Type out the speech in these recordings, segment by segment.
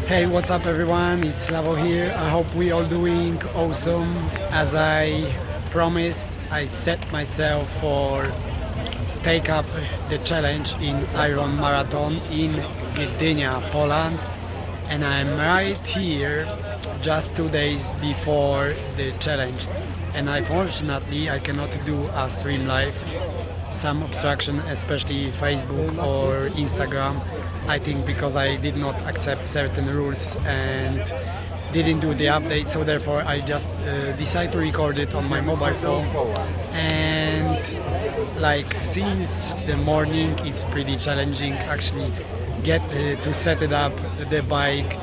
Hey, what's up everyone? It's Lavo here. I hope we all doing awesome. As I promised, I set myself for take up the challenge in Iron Marathon in Gdynia, Poland. And I'm right here just 2 days before the challenge. And unfortunately, I cannot do a stream live. Some obstruction, especially Facebook or Instagram. I think because I did not accept certain rules and didn't do the update, so therefore I just decided to record it on my mobile phone. And like since the morning, it's pretty challenging actually get to set it up the bike.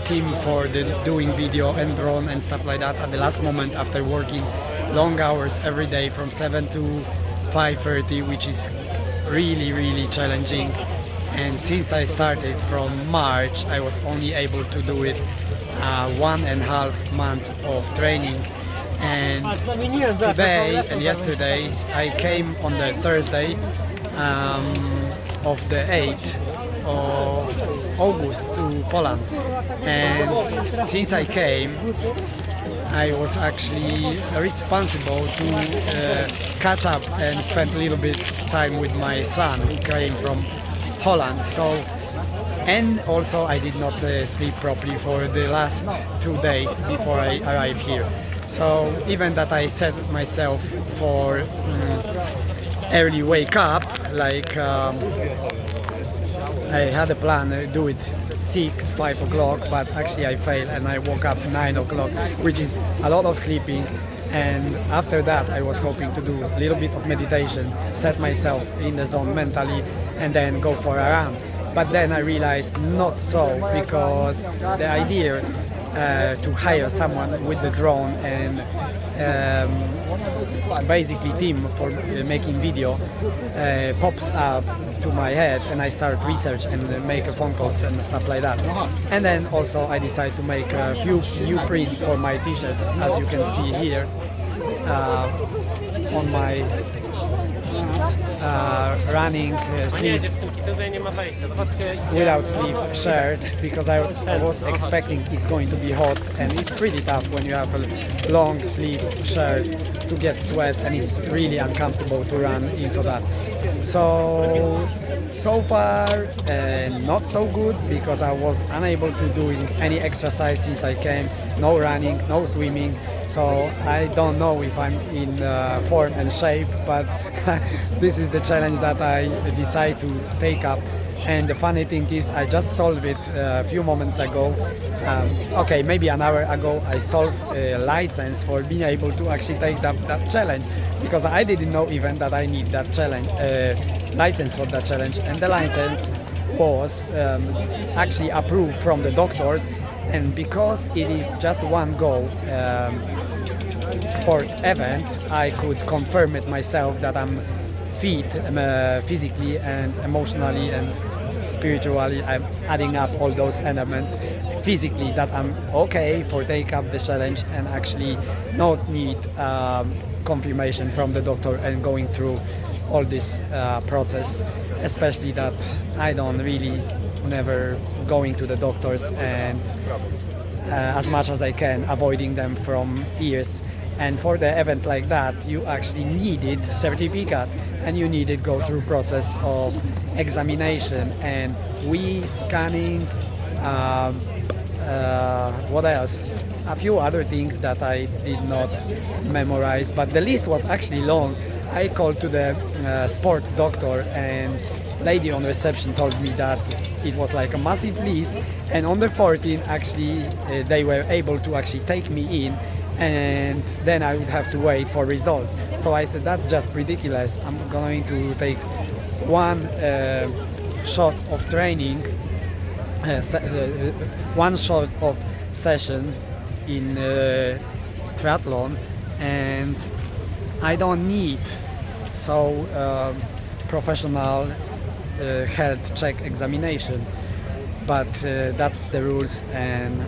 Team for the doing video and drone and stuff like that at the last moment after working long hours every day from 7 to 5:30, which is really challenging. And since I started from March, I was only able to do it 1.5 months of training. And today and yesterday I came on the Thursday of the 8th of August to Poland, and since I came I was actually responsible to catch up and spend a little bit time with my son who came from Holland. So, and also I did not sleep properly for the last 2 days before I arrived here. So even that I set myself for early wake up, like I had a plan to do it 5 o'clock, but actually I failed and I woke up 9 o'clock, which is a lot of sleeping. And after that I was hoping to do a little bit of meditation, set myself in the zone mentally and then go for a run. But then I realized not so, because the idea to hire someone with the drone and basically team for making video pops up to my head, and I start research and make phone calls and stuff like that. And then also I decide to make a few new prints for my t-shirts, as you can see here on my running sleeve without sleeve shirt, because I was expecting it's going to be hot, and it's pretty tough when you have a long sleeve shirt to get sweat, and it's really uncomfortable to run into that. So far not so good, because I was unable to do any exercise since I came. No running, no swimming, so I don't know if I'm in form and shape, but this is the challenge that I decide to take up. And the funny thing is, I just solved it a few moments ago. Okay, maybe an hour ago I solved a license for being able to actually take that challenge, because I didn't know even that I need that challenge license for that challenge. And the license was actually approved from the doctors, and because it is just one go sport event, I could confirm it myself that I'm fit physically and emotionally and spiritually. I'm adding up all those elements physically, that I'm okay for take up the challenge and actually not need confirmation from the doctor and going through all this process, especially that I don't really never going to the doctors, and as much as I can avoiding them from years. And for the event like that, you actually needed certificate, and you needed go through process of examination and scanning. What else? A few other things that I did not memorize, but the list was actually long. I called to the sports doctor, and lady on reception told me that it was like a massive list, and on the 14th actually they were able to actually take me in, and then I would have to wait for results. So I said, that's just ridiculous. I'm going to take one shot of training, one shot of session in triathlon, and I don't need professional health check examination, but that's the rules, and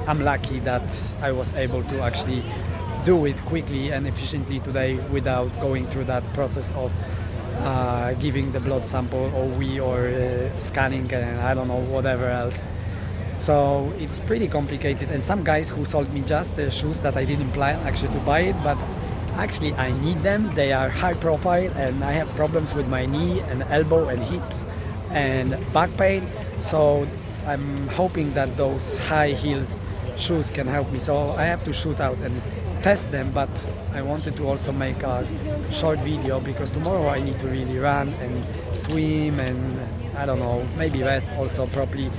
I'm lucky that I was able to actually do it quickly and efficiently today without going through that process of giving the blood sample or scanning and I don't know whatever else. So it's pretty complicated, and some guys who sold me just the shoes that I didn't plan actually to buy it, but actually I need them. They are high profile and I have problems with my knee and elbow and hips and back pain, so I'm hoping that those high heels shoes can help me. So I have to shoot out and test them, but I wanted to also make a short video because tomorrow I need to really run and swim and I don't know, maybe rest also properly.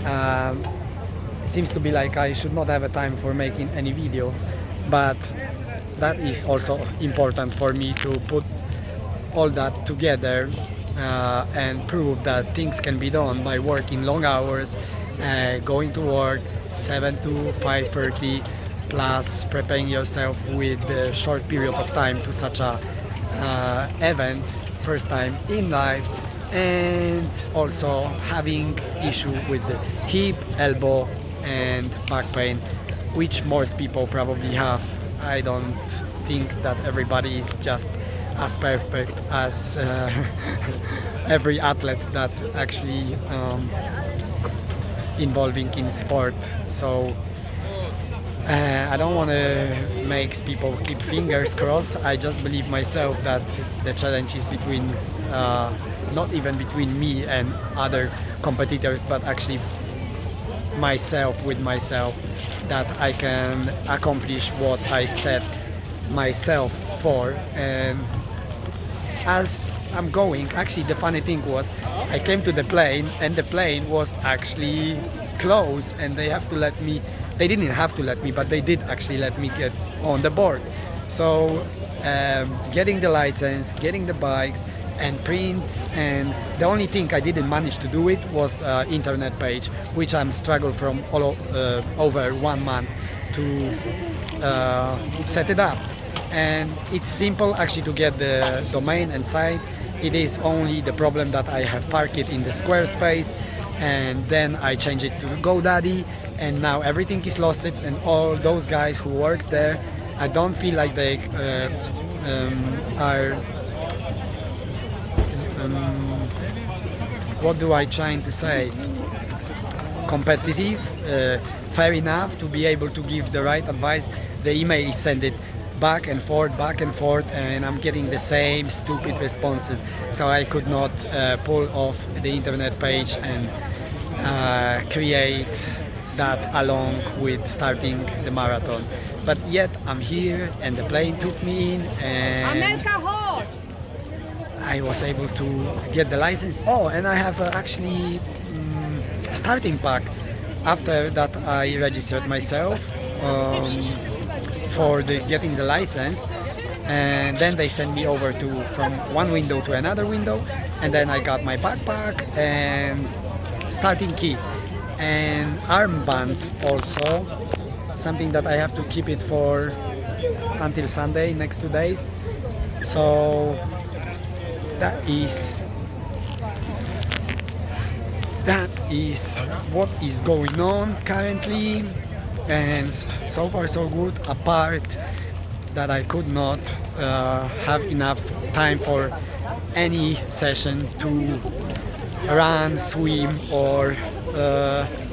It seems to be like I should not have a time for making any videos, but that is also important for me to put all that together and prove that things can be done by working long hours, going to work 7 to 5:30, plus preparing yourself with a short period of time to such a event, first time in life, and also having issue with the hip, elbow and back pain, which most people probably have. I don't think that everybody is just as perfect as every athlete that actually involving in sport. So I don't want to make people keep fingers crossed. I just believe myself that the challenge is between not even between me and other competitors, but actually myself with myself, that I can accomplish what I set myself for. And as I'm going, actually the funny thing was I came to the plane and the plane was actually closed and they didn't have to let me, but they did actually let me get on the board. So getting the license, getting the bikes and prints, and the only thing I didn't manage to do it was internet page, which I'm struggled from over 1 month to set it up. And it's simple actually to get the domain and site. It is only the problem that I have parked it in the Squarespace, and then I change it to GoDaddy, and now everything is lost it, and all those guys who works there, I don't feel like they are what do I trying to say, competitive, fair enough to be able to give the right advice. The email is sent it back and forth, and I'm getting the same stupid responses. So I could not pull off the internet page and create that along with starting the marathon. But yet I'm here and the plane took me in and I was able to get the license. Oh, and I have actually starting pack. After that I registered myself for getting the license, and then they sent me over from one window to another window, and then I got my backpack and starting kit and armband, also something that I have to keep it for until Sunday, next 2 days. So that is what is going on currently, and so far so good, apart that I could not have enough time for any session to run, swim or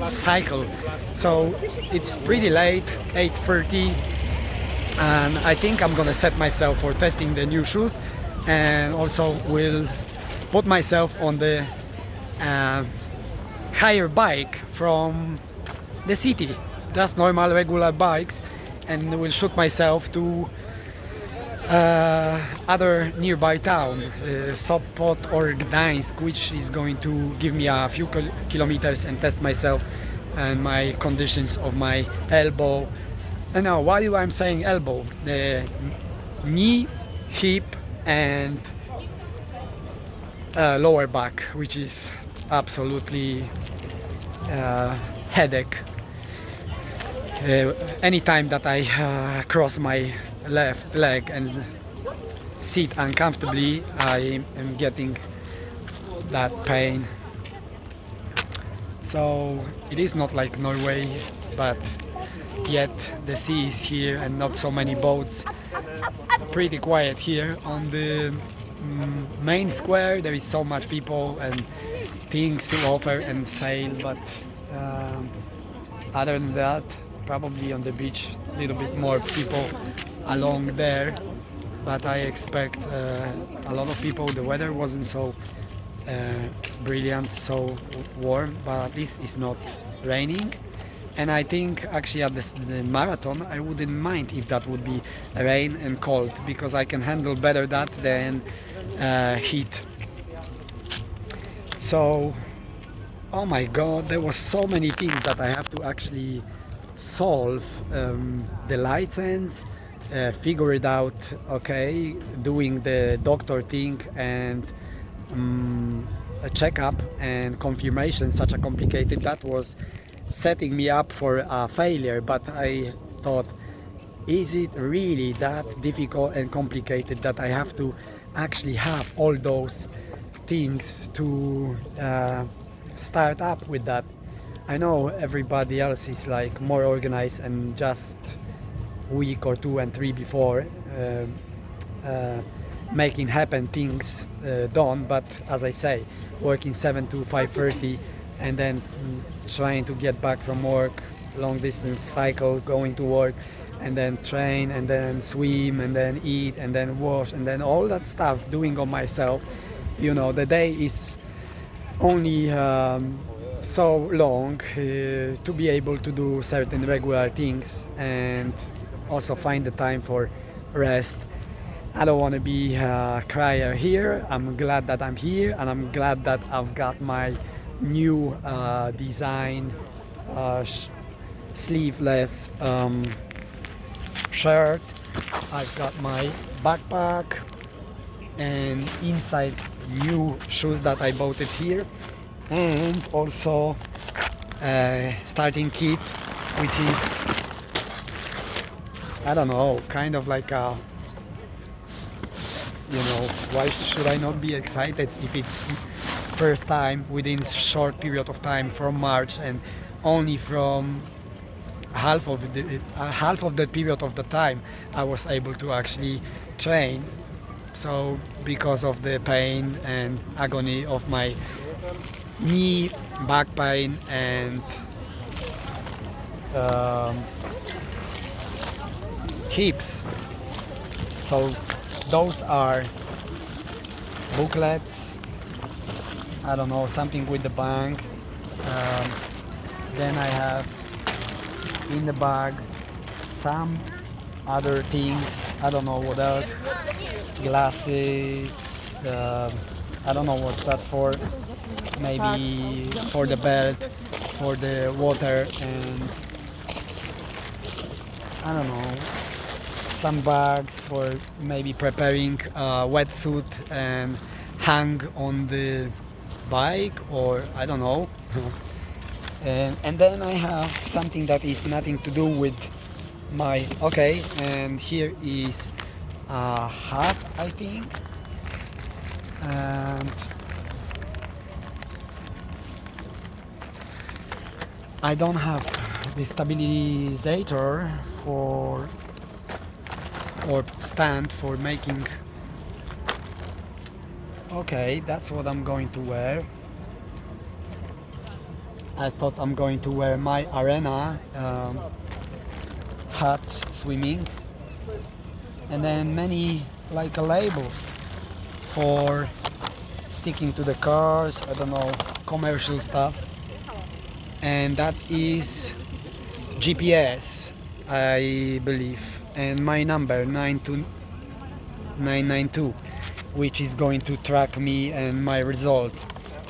cycle. So it's pretty late, 8:30, and I think I'm gonna set myself for testing the new shoes, and also will put myself on the higher bike from the city, just normal regular bikes, and will shoot myself to other nearby town, Sopot or Gdańsk, which is going to give me a few kilometers and test myself and my conditions of my elbow. And now, why do I'm saying elbow? The knee, hip and lower back, which is absolutely headache. Anytime that I cross my left leg and sit uncomfortably, I am getting that pain. So it is not like Norway, but yet the sea is here and not so many boats. Pretty quiet here on the main square there is so much people and things to offer and sale, but um, other than that, probably on the beach a little bit more people along there, but I expect a lot of people. The weather wasn't so brilliant, so warm, but at least it's not raining. And I think actually at the marathon I wouldn't mind if that would be rain and cold, because I can handle better that than heat. So, oh my god, there was so many things that I have to actually solve. The license, figure it out, okay, doing the doctor thing and a checkup and confirmation, such a complicated, that was setting me up for a failure. But I thought, is it really that difficult and complicated that I have to actually have all those things to start up with that? I know everybody else is like more organized and just week or two and three before uh, making happen things done, but as I say, working 7 to 5:30 and then trying to get back from work, long distance cycle, going to work and then train and then swim and then eat and then wash and then all that stuff doing on myself. You know, the day is only so long to be able to do certain regular things and also find the time for rest. I don't want to be a crier here. I'm glad that I'm here, and I'm glad that I've got my new design sleeveless shirt. I've got my backpack and inside new shoes that I bought it here, and also starting kit, which is, I don't know, kind of like a, you know, why should I not be excited if it's first time within short period of time from March, and only from half of the period of the time I was able to actually train. So because of the pain and agony of my knee, back pain and hips. So those are booklets, I don't know, something with the bank. Then I have in the bag some other things, I don't know what else, glasses, I don't know what's that for, maybe for the belt, for the water, and I don't know, some bags for maybe preparing a wetsuit and hang on the bike, or I don't know. And then I have something that is nothing to do with my, okay, and here is a hat, I think. I don't have the stabilizer for, or stand for making. Okay, that's what I'm going to wear. I thought I'm going to wear my arena hat swimming, and then many like labels for sticking to the cars, I don't know, commercial stuff. And that is GPS, I believe, and my number 92992, which is going to track me and my result.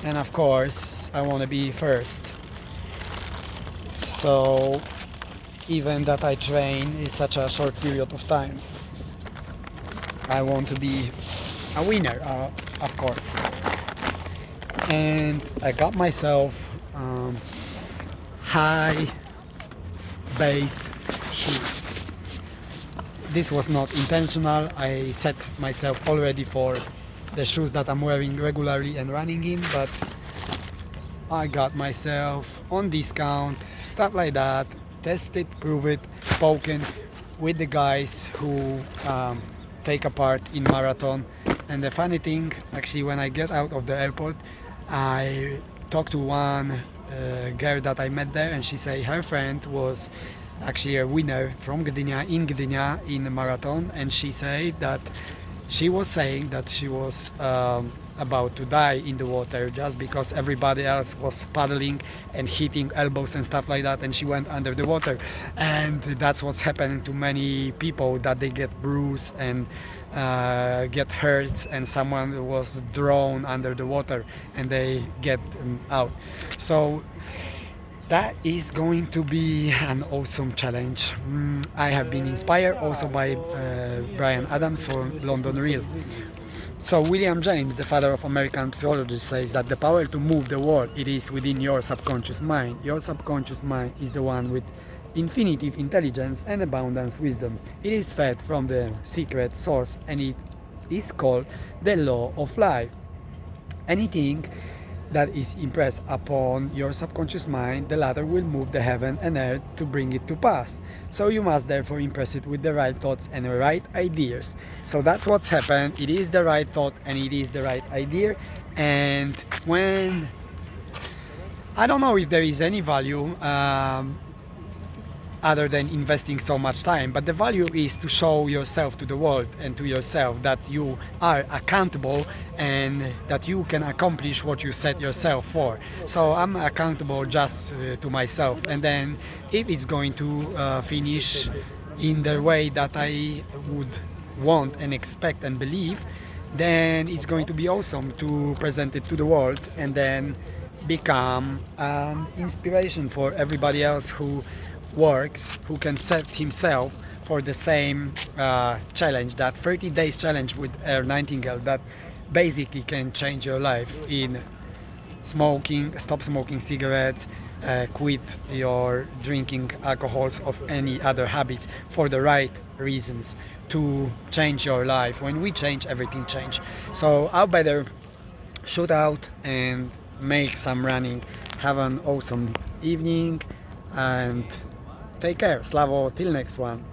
And of course I want to be first, so even that I train in such a short period of time, I want to be a winner, of course. And I got myself high base shoes. This was not intentional. I set myself already for the shoes that I'm wearing regularly and running in, but I got myself on discount, stuff like that, test it, prove it, spoken with the guys who take a part in marathon, And the funny thing, actually, when I get out of the airport, I talked to one girl that I met there, and she said her friend was actually a winner from Gdynia in a marathon, and she said that she was saying that she was about to die in the water just because everybody else was paddling and hitting elbows and stuff like that, and she went under the water. And that's what's happening to many people, that they get bruised and get hurt, and someone was drawn under the water and they get out. So that is going to be an awesome challenge. I have been inspired also by Brian Adams for London Real. So William James, the father of American psychology, says that the power to move the world, it is within your subconscious mind. Your subconscious mind is the one with infinitive intelligence and abundance wisdom. It is fed from the secret source, and it is called the law of life. Anything that is impressed upon your subconscious mind, the latter will move the heaven and earth to bring it to pass. So you must therefore impress it with the right thoughts and the right ideas. So that's what's happened. It is the right thought and it is the right idea. And when I don't know if there is any value other than investing so much time, but the value is to show yourself to the world and to yourself that you are accountable and that you can accomplish what you set yourself for. So I'm accountable just to myself, and then if it's going to finish in the way that I would want and expect and believe, then it's going to be awesome to present it to the world and then become an inspiration for everybody else who works, who can set himself for the same challenge, that 30 days challenge with Air Nightingale, that basically can change your life in smoking, stop smoking cigarettes, quit your drinking alcohols of any other habits for the right reasons to change your life. When we change, everything change. So I better shoot out and make some running. Have an awesome evening and take care. Slavo, till next one.